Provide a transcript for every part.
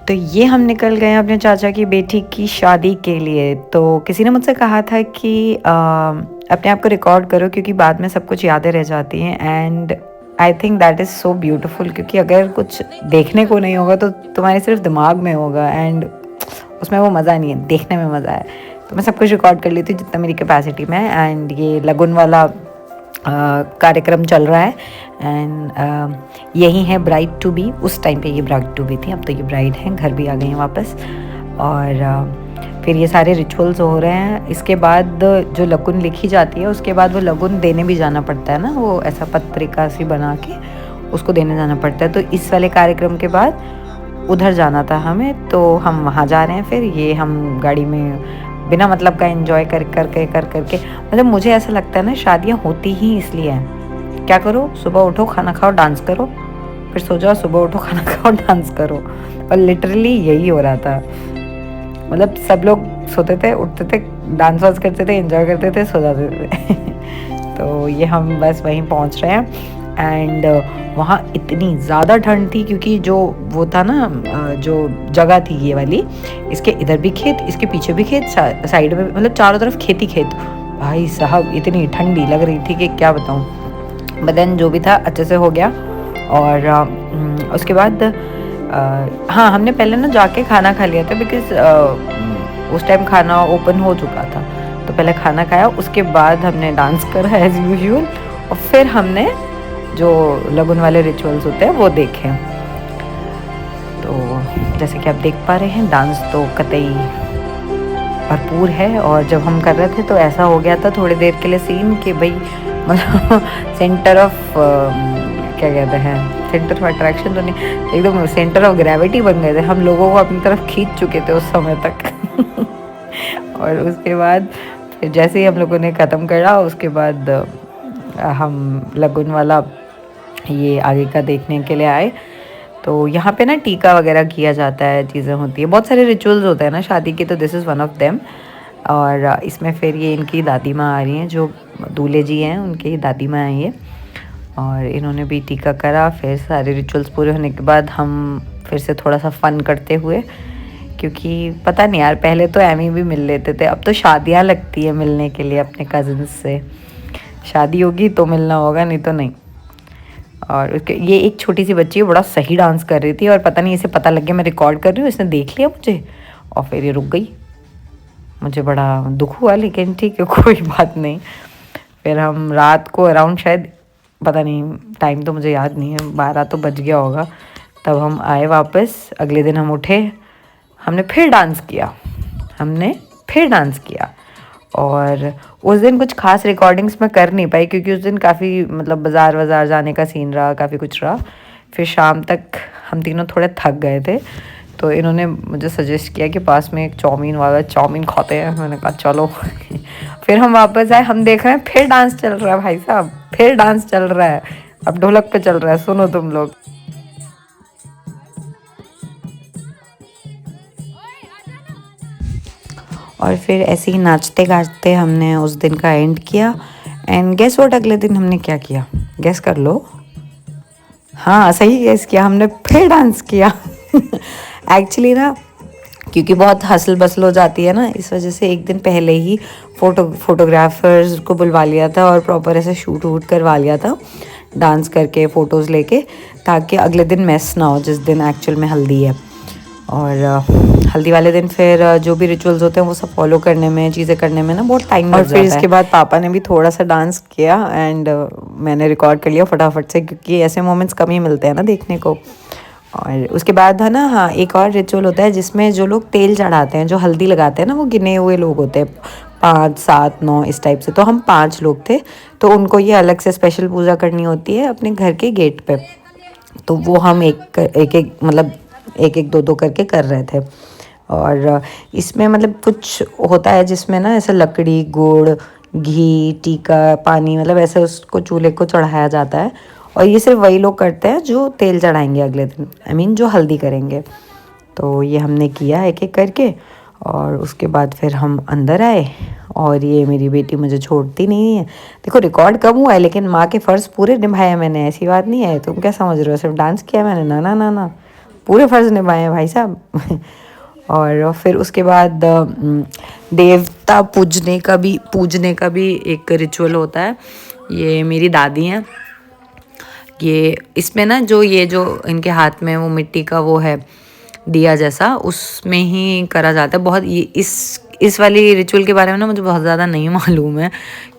तो ये हम निकल गए अपने चाचा की बेटी की शादी के लिए। तो किसी ने मुझसे कहा था कि अपने आप को रिकॉर्ड करो क्योंकि बाद में सब कुछ यादें रह जाती हैं। And I think that is so beautiful, क्योंकि अगर कुछ देखने को नहीं होगा तो तुम्हारे सिर्फ दिमाग में होगा एंड उसमें वो मज़ा नहीं है, देखने में मज़ा है। तो मैं सब कुछ रिकॉर्ड कर लेती हूँ जितना मेरी कैपेसिटी में है। एंड ये लगन वाला कार्यक्रम चल रहा है। एंड यही है ब्राइड टू बी। उस टाइम पे ये ब्राइड टू बी थी, अब तो ये ब्राइड हैं, घर भी आ गई हैं वापस। और फिर ये सारे रिचुअल्स हो रहे हैं। इसके बाद जो लगन लिखी जाती है उसके बाद वो लगन देने भी जाना पड़ता है ना, वो ऐसा पत्रिका सी बना के उसको देने जाना पड़ता है। तो इस वाले कार्यक्रम के बाद उधर जाना था हमें, तो हम वहाँ जा रहे हैं। फिर ये हम गाड़ी में बिना मतलब का एंजॉय कर करके मतलब मुझे ऐसा लगता है ना, शादियाँ होती ही इसलिए हैं। क्या करो, सुबह उठो, खाना खाओ, डांस करो, फिर सो जाओ, सुबह उठो, खाना खाओ, डांस करो। और लिटरली यही हो रहा था। मतलब सब लोग सोते थे, उठते थे, डांस वांस करते थे, एंजॉय करते थे, सो जाते थे। तो ये हम बस वहीं पहुंच रहे हैं। एंड वहाँ इतनी ज़्यादा ठंड थी क्योंकि जो वो था ना, जो जगह थी ये वाली, इसके इधर भी खेत, इसके पीछे भी खेत, साइड में मतलब चारों तरफ खेत ही खेत। भाई साहब इतनी ठंडी लग रही थी कि क्या बताऊँ। बदन जो भी था अच्छे से हो गया। और उसके बाद हाँ, हमने पहले ना जाके खाना खा लिया था, बिकॉज उस टाइम खाना ओपन हो चुका था। तो पहले खाना खाया, उसके बाद हमने डांस करा एज यूजुअल, और फिर हमने जो लगन वाले रिचुअल्स होते हैं वो देखे। तो जैसे कि आप देख पा रहे हैं, डांस तो कतई भरपूर है। और जब हम कर रहे थे तो ऐसा हो गया था थोड़ी देर के लिए सीन कि भाई मतलब सेंटर ऑफ क्या कहते हैं, सेंटर ऑफ अट्रैक्शन तो नहीं, एकदम सेंटर ऑफ ग्रेविटी बन गए थे। हम लोगों को अपनी तरफ खींच चुके थे उस समय तक। और उसके बाद फिर जैसे ही हम लोगों ने ख़त्म करा, उसके बाद हम लगन वाला ये आगे का देखने के लिए आए। तो यहाँ पे ना टीका वगैरह किया जाता है, चीज़ें होती है, बहुत सारे रिचुअल्स होते हैं ना शादी के, तो this is one of them. और इसमें फिर ये इनकी दादी माँ आ रही हैं, जो दूल्हे जी हैं उनकी दादी माँ हैं ये। और इन्होंने भी टीका करा। फिर सारे रिचुअल्स पूरे होने के बाद हम फिर से थोड़ा सा फ़न करते हुए, क्योंकि पता नहीं यार, पहले तो एमी भी मिल लेते थे, अब तो शादियाँ लगती है मिलने के लिए अपने कज़न्स से। शादी होगी तो मिलना होगा, नहीं तो नहीं। और उसके ये एक छोटी सी बच्ची बड़ा सही डांस कर रही थी, और पता नहीं इसे पता लग गया मैं रिकॉर्ड कर रही हूँ, इसने देख लिया मुझे और फिर ये रुक गई। मुझे बड़ा दुख हुआ, लेकिन ठीक है, कोई बात नहीं। फिर हम रात को अराउंड, शायद पता नहीं टाइम तो मुझे याद नहीं है, 12 तो बज गया होगा, तब हम आए वापस। अगले दिन हम उठे, हमने फिर डांस किया। और उस दिन कुछ खास रिकॉर्डिंग्स मैं कर नहीं पाई, क्योंकि उस दिन काफ़ी मतलब बाज़ार जाने का सीन रहा, काफ़ी कुछ रहा। फिर शाम तक हम तीनों थोड़े थक गए थे, तो इन्होंने मुझे सजेस्ट किया कि पास में एक चाउमीन वाला, चाउमीन खाते हैं। मैंने कहा चलो। फिर हम वापस आए, हम देख रहे हैं फिर डांस चल रहा है भाई साहब, फिर डांस चल रहा है, अब ढोलक पे चल रहा है, सुनो तुम लोग। और फिर ऐसे ही नाचते गाते हमने उस दिन का एंड किया। एंड गेस व्हाट, अगले दिन हमने क्या किया, गेस कर लो। हाँ, सही गेस किया, हमने फिर डांस किया। एक्चुअली ना, क्योंकि बहुत हसल बसल हो जाती है ना, इस वजह से एक दिन पहले ही फोटोग्राफर्स को बुलवा लिया था और प्रॉपर ऐसे शूट वूट करवा लिया था, डांस करके फ़ोटोज़ लेके, ताकि अगले दिन मैस ना हो जिस दिन एक्चुअल में हल्दी है। और हल्दी वाले दिन फिर जो भी रिचुअल्स होते हैं वो सब फॉलो करने में, चीज़ें करने में ना बहुत टाइम लग जाता है। और फिर इसके बाद पापा ने भी थोड़ा सा डांस किया एंड मैंने रिकॉर्ड कर लिया फटाफट से, क्योंकि ऐसे मोमेंट्स कम ही मिलते हैं ना देखने को। और उसके बाद है ना, हाँ, एक और रिचुअल होता है जिसमें जो लोग तेल चढ़ाते हैं, जो हल्दी लगाते हैं ना, वो गिने हुए लोग होते हैं, 5, 7, 9 इस टाइप से। तो हम 5 लोग थे, तो उनको ये अलग से स्पेशल पूजा करनी होती है अपने घर के गेट पे। तो वो हम एक मतलब एक 2 करके कर रहे थे। और इसमें मतलब कुछ होता है जिसमें ना ऐसे लकड़ी, गुड़, घी, टीका, पानी, मतलब ऐसे उसको चूल्हे को चढ़ाया जाता है। और ये सिर्फ वही लोग करते हैं जो तेल चढ़ाएंगे अगले दिन, आई मीन जो हल्दी करेंगे। तो ये हमने किया एक एक करके, और उसके बाद फिर हम अंदर आए। और ये मेरी बेटी मुझे छोड़ती नहीं है। देखो रिकॉर्ड कम हुआ है, लेकिन माँ के फ़र्ज़ पूरे निभाए मैंने, ऐसी बात नहीं है। तुम क्या समझ रहे हो सिर्फ डांस किया मैंने? ना ना ना ना, पूरे फ़र्ज़ निभाए हैं भाई साहब। और फिर उसके बाद देवता पूजने का भी एक रिचुअल होता है। ये मेरी दादी हैं, ये इसमें ना जो इनके हाथ में वो मिट्टी का वो है दिया जैसा, उसमें ही करा जाता है। बहुत ये इस वाली रिचुअल के बारे में ना मुझे बहुत ज़्यादा नहीं मालूम है,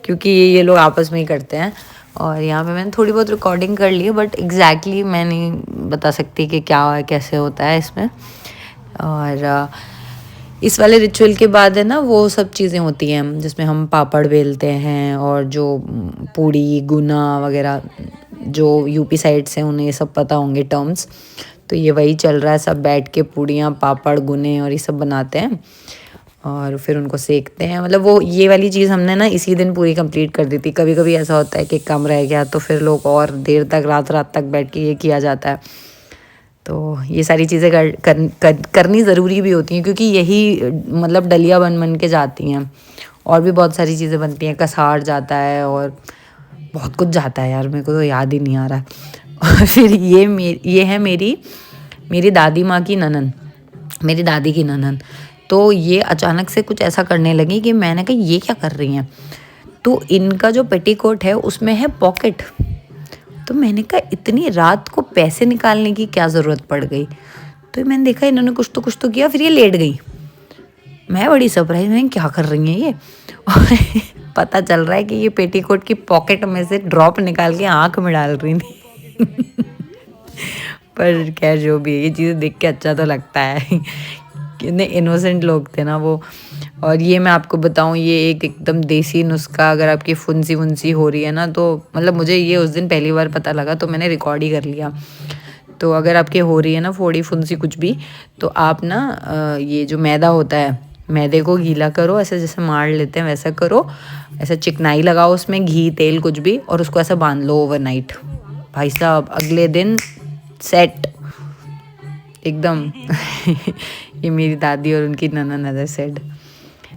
क्योंकि ये लोग आपस में ही करते हैं। और यहाँ पे मैंने थोड़ी बहुत रिकॉर्डिंग कर ली है, बट एग्जैक्टली मैं नहीं बता सकती कि क्या कैसे होता है इसमें। और इस वाले रिचुअल के बाद है ना वो सब चीज़ें होती हैं जिसमें हम पापड़ बेलते हैं, और जो पूड़ी गुना वगैरह, जो यूपी साइड से उन्हें ये सब पता होंगे टर्म्स, तो ये वही चल रहा है। सब बैठ के पूड़ियाँ पापड़ गुने और ये सब बनाते हैं और फिर उनको सेकते हैं। मतलब वो ये वाली चीज़ हमने ना इसी दिन पूरी कंप्लीट कर दी थी। कभी कभी ऐसा होता है कि कम रह गया तो फिर लोग और देर तक रात रात तक बैठ के ये किया जाता है। तो ये सारी चीज़ें करनी ज़रूरी भी होती हैं, क्योंकि यही मतलब डलिया बन के जाती हैं। और भी बहुत सारी चीज़ें बनती हैं, कसार जाता है और बहुत कुछ जाता है यार, मेरे को तो याद ही नहीं आ रहा है। और फिर ये है मेरी दादी माँ की ननन, मेरी दादी की ननन। तो ये अचानक से कुछ ऐसा करने लगी कि मैंने कहा ये क्या कर रही हैं। तो इनका जो पेटीकोट है उसमें है पॉकेट। तो मैंने कहा इतनी रात को पैसे निकालने की क्या ज़रूरत पड़ गई। तो मैंने देखा इन्होंने कुछ तो किया, फिर ये लेट गई। मैं बड़ी सरप्राइज, मैंने क्या कर रही हैं ये। और पता चल रहा है कि ये पेटीकोट की पॉकेट में से ड्रॉप निकाल के आँख में डाल रही थी। पर खैर जो भी है, ये चीज़ें देख के अच्छा तो लगता है। कितने इनोसेंट लोग थे ना वो। और ये मैं आपको बताऊं, ये एक एकदम देसी नुस्खा, अगर आपकी फुंसी वुंसी हो रही है ना, तो मतलब मुझे ये उस दिन पहली बार पता लगा तो मैंने रिकॉर्ड ही कर लिया। तो अगर आपकी हो रही है ना फोड़ी फुंसी कुछ भी, तो आप ना ये जो मैदा होता है, मैदे को गीला करो, ऐसे जैसे मार लेते हैं वैसा करो, ऐसा चिकनाई लगाओ उसमें, घी तेल कुछ भी, और उसको ऐसा बांध लो ओवरनाइट। भाई साहब अगले दिन सेट एकदम। ये मेरी दादी और उनकी ननन अदर सेड।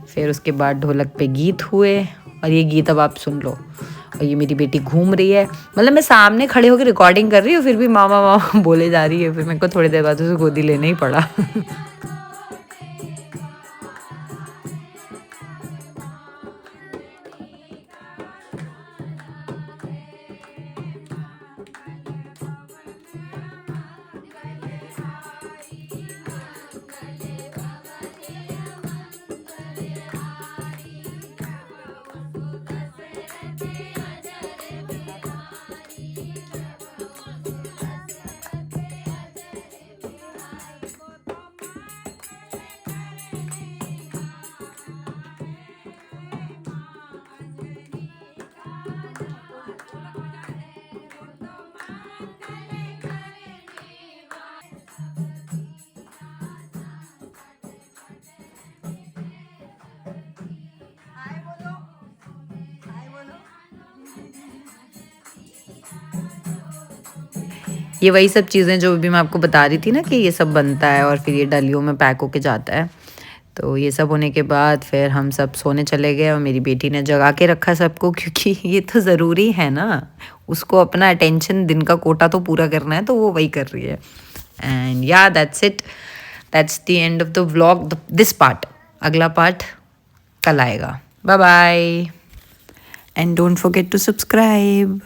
फिर उसके बाद ढोलक पे गीत हुए, और ये गीत अब आप सुन लो। और ये मेरी बेटी घूम रही है, मतलब मैं सामने खड़े होकर रिकॉर्डिंग कर रही हूँ, फिर भी मामा मामा बोले जा रही है। फिर मेरे को थोड़ी देर बाद उसे गोदी लेना ही पड़ा। ये वही सब चीज़ें जो भी मैं आपको बता रही थी ना कि ये सब बनता है और फिर ये डलियों में पैक होके जाता है। तो ये सब होने के बाद फिर हम सब सोने चले गए, और मेरी बेटी ने जगा के रखा सबको, क्योंकि ये तो ज़रूरी है ना, उसको अपना अटेंशन दिन का कोटा तो पूरा करना है, तो वो वही कर रही है। एंड या that's it, that's the end of the vlog, this part. अगला पार्ट कल आएगा। Bye bye, and don't forget to subscribe.